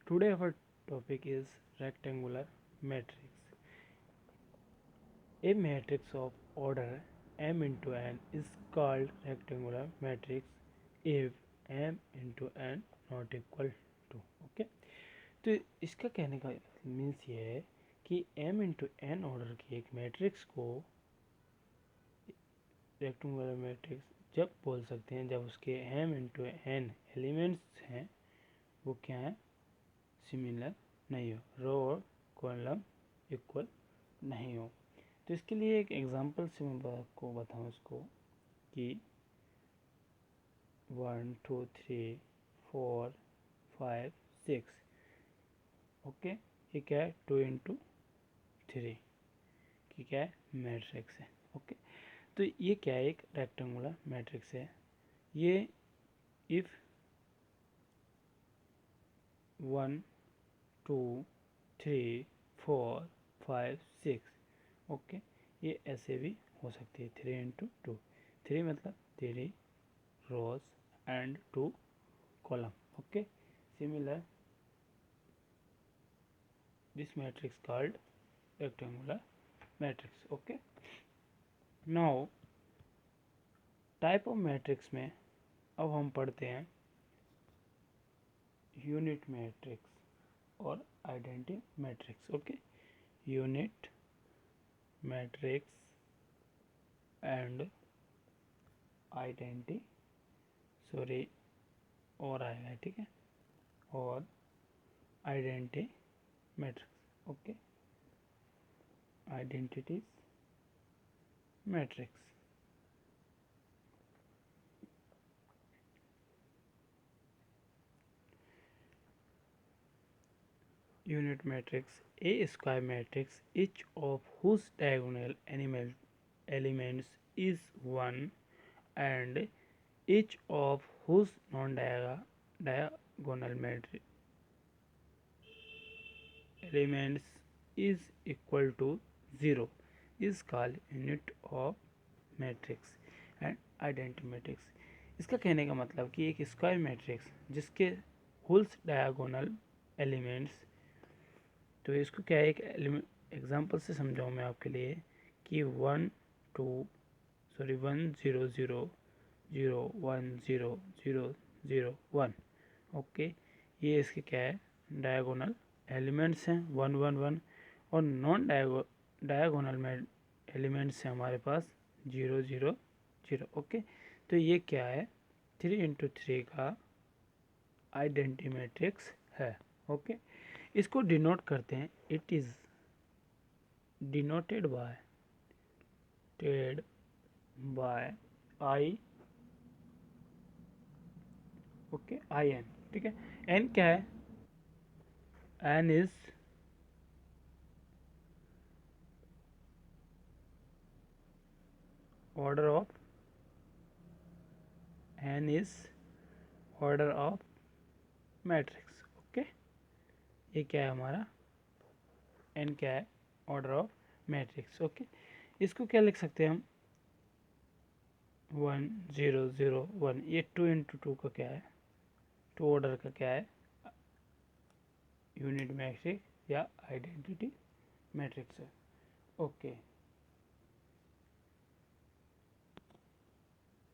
Today our topic is rectangular matrix. A matrix of order m into n is called rectangular matrix if m into n not equal to. Okay, तो इसका कहने का means ये है कि m into N order की एक matrix को रेक्टेंगुलर मैट्रिक्स जब बोल सकते हैं जब उसके m इंटू एन एलिमेंट्स हैं वो क्या है, सिमिलर नहीं हो, रो और कॉलम इक्वल नहीं हो। तो इसके लिए एक एग्जांपल से मैं आपको बताऊँ इसको कि 1 2 3 4 5 6, ओके, ये क्या है 2 इंटू 3 की क्या है मैट्रिक्स है। ओके, तो ये क्या है, एक रेक्टेंगुलर मैट्रिक्स है। ये इफ 1 2 3 4 5 6, ओके, ये ऐसे भी हो सकती है 3 इंटू 2, 3 मतलब 3 rows and 2 column. Okay, similar this matrix called rectangular matrix. Okay, now type of matrix में अब हम पढ़ते हैं यूनिट मैट्रिक्स और identity matrix. Okay, unit matrix and identity, sorry और आएगा, ठीक है, और identity matrix. Okay, identity matrix. Unit matrix, a square matrix each of whose diagonal elements is 1 and each of whose non-diagonal elements is equal to 0 is called unit of matrix and identity matrix। इसका कहने का मतलब कि एक square matrix जिसके holes diagonal elements, तो इसको क्या है, एक एग्जांपल से समझाऊँ मैं आपके लिए कि 1 0 0 0 1 0 0 0 1, ओके, ये इसके क्या है डायगोनल एलिमेंट्स हैं 1 1 1, और नॉन डायगोनल में एलिमेंट्स हैं हमारे पास 0 0 0। ओके, तो ये क्या है 3 इंटू 3 का आइडेंटिटी मैट्रिक्स है। ओके, इसको डिनोट करते हैं, it is denoted by I, okay, I n, ठीक है। एन क्या है, n is order of, n is order of matrix. Okay, ये क्या है हमारा, एन क्या है ऑर्डर ऑफ मैट्रिक्स। ओके, इसको क्या लिख सकते हैं हम 1 0 0 1, ये 2 इंटू 2 का क्या है, 2 ऑर्डर का क्या है यूनिट मैट्रिक्स या आइडेंटिटी मैट्रिक्स है। ओके,